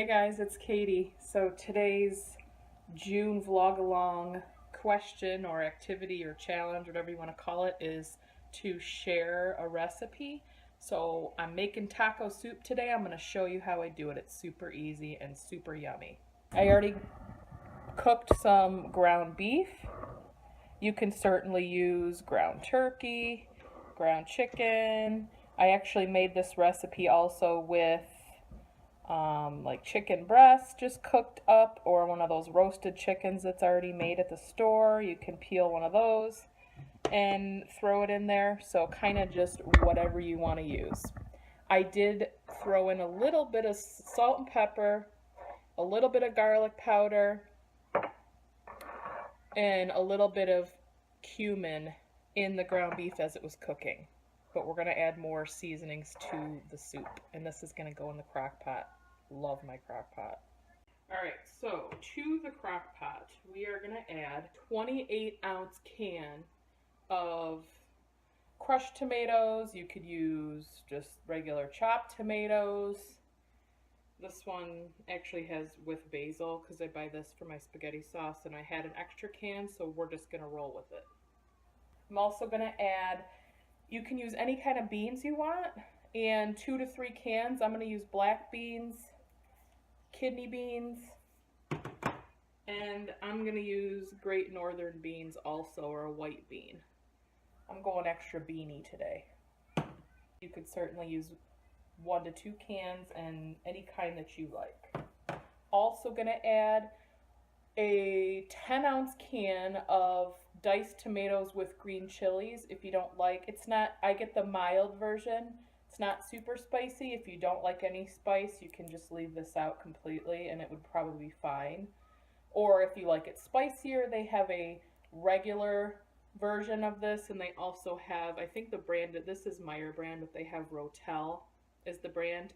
Guys, it's Katie. So today's June vlog along question or activity or challenge, whatever you want to call it, is to share a recipe. So I'm making taco soup today. I'm going to show you how I do it. It's super easy and super yummy. I already cooked some ground beef. You can certainly use ground turkey, ground chicken. I actually made this recipe also with like chicken breast just cooked up, or one of those roasted chickens that's already made at the store. You can peel one of those and throw it in there. So kind of just whatever you want to use. I did throw in a little bit of salt and pepper, a little bit of garlic powder, and a little bit of cumin in the ground beef as it was cooking. But we're going to add more seasonings to the soup, and this is going to go in the crock pot. Love my crock pot. Alright, so to the crock pot, we are going to add 28-ounce can of crushed tomatoes. You could use just regular chopped tomatoes. This one actually has with basil because I buy this for my spaghetti sauce, and I had an extra can, so we're just going to roll with it. I'm also going to add, you can use any kind of beans you want, and 2 to 3 cans. I'm going to use black beans, kidney beans, and I'm going to use Great Northern beans also, or a white bean. I'm going extra beany today. You could certainly use 1 to 2 cans and any kind that you like. Also going to add a 10-ounce can of diced tomatoes with green chilies. If you don't like, it's not, I get the mild version. It's not super spicy. If you don't like any spice, you can just leave this out completely and it would probably be fine. Or if you like it spicier, they have a regular version of this, and they also have, I think the brand, this is Meyer brand, but they have Rotel is the brand,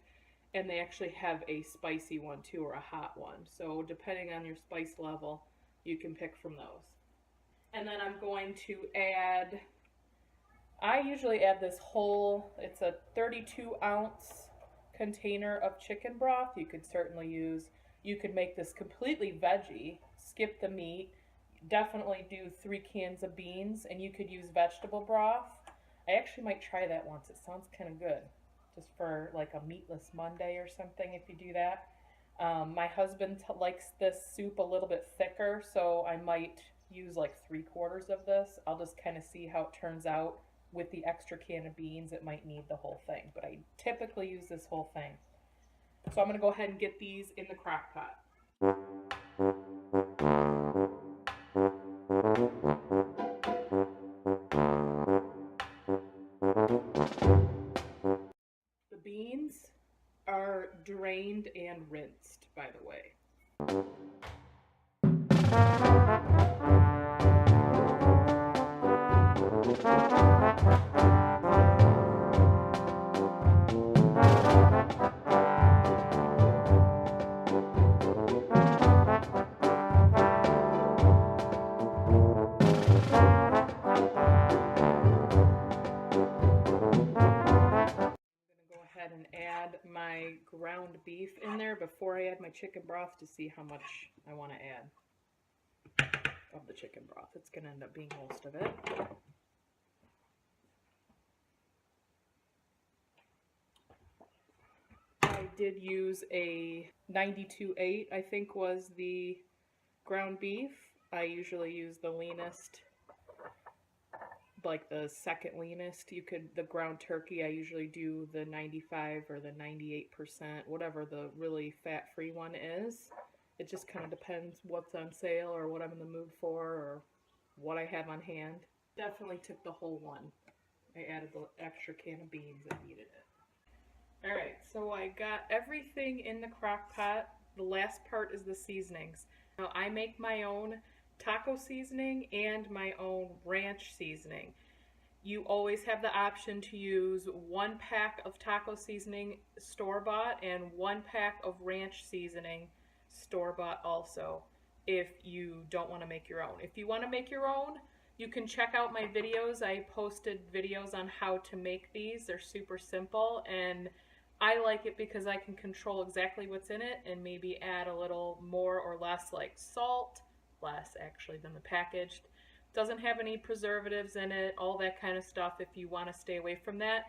and they actually have a spicy one too, or a hot one. So depending on your spice level, you can pick from those. And then I'm going to add, I usually add this whole, it's a 32-ounce container of chicken broth. You could certainly use, you could make this completely veggie, skip the meat, definitely do 3 cans of beans, and you could use vegetable broth. I actually might try that once. It sounds kind of good, just for like a meatless Monday or something if you do that. My husband likes this soup a little bit thicker, so I might use like 3/4 of this. I'll just kind of see how it turns out. With the extra can of beans, it might need the whole thing, but I typically use this whole thing. So I'm going to go ahead and get these in the crock pot. The beans are drained and rinsed, by the way. And add my ground beef in there before I add my chicken broth to see how much I want to add of the chicken broth. It's going to end up being most of it. I did use a 92.8, I think was the ground beef. I usually use the leanest, like the second leanest. You could, the ground turkey, I usually do the 95 or the 98%, whatever the really fat-free one is. It just kind of depends what's on sale or what I'm in the mood for or what I have on hand. Definitely took the whole one. I added the extra can of beans that needed it. Alright, so I got everything in the crock pot. The last part is the seasonings. Now I make my own taco seasoning and my own ranch seasoning. You always have the option to use 1 pack of taco seasoning store-bought and 1 pack of ranch seasoning store-bought also, if you don't want to make your own. If you want to make your own, you can check out my videos. I posted videos on how to make these. They're super simple, and I like it because I can control exactly what's in it and maybe add a little more or less, like salt, less actually than the packaged. Doesn't have any preservatives in it, all that kind of stuff if you want to stay away from that.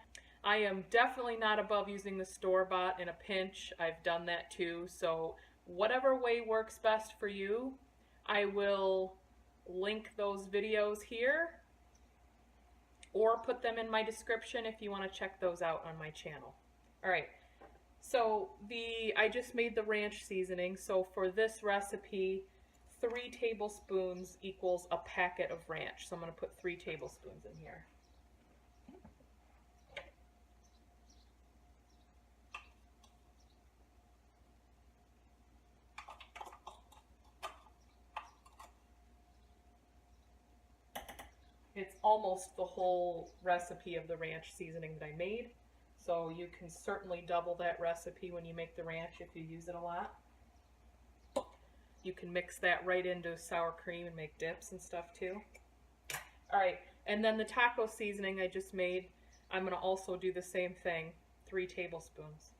I am definitely not above using the store-bought in a pinch. I've done that too. So whatever way works best for you, I will link those videos here or put them in my description if you want to check those out on my channel. All right, so I just made the ranch seasoning. So for this recipe, 3 tablespoons equals a packet of ranch. So I'm going to put 3 tablespoons in here. It's almost the whole recipe of the ranch seasoning that I made. So you can certainly double that recipe when you make the ranch if you use it a lot. You can mix that right into sour cream and make dips and stuff too. All right, and then the taco seasoning I just made, I'm going to also do the same thing, 3 tablespoons.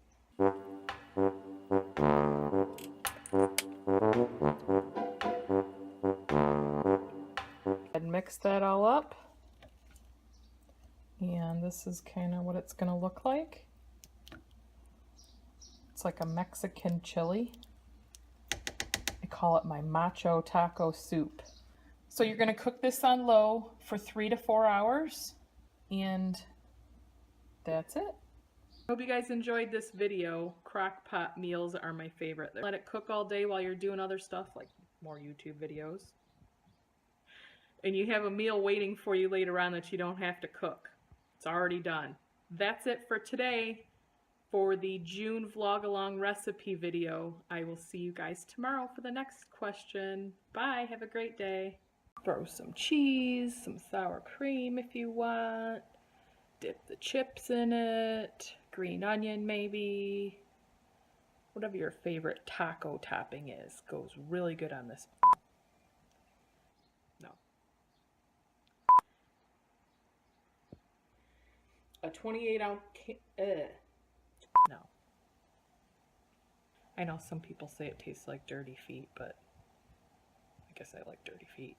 And mix that all up. And this is kind of what it's going to look like. It's like a Mexican chili. I call it my macho taco soup. So you're going to cook this on low for 3 to 4 hours, and that's it. Hope you guys enjoyed this video. Crockpot meals are my favorite. Let it cook all day while you're doing other stuff like more YouTube videos. And you have a meal waiting for you later on that you don't have to cook. It's already done. That's it for today. For the June vlog along recipe video. I will see you guys tomorrow for the next question. Bye, have a great day. Throw some cheese, some sour cream if you want. Dip the chips in it. Green onion maybe. Whatever your favorite taco topping is. Goes really good on this. No. A 28-ounce No. I know some people say it tastes like dirty feet, but I guess I like dirty feet.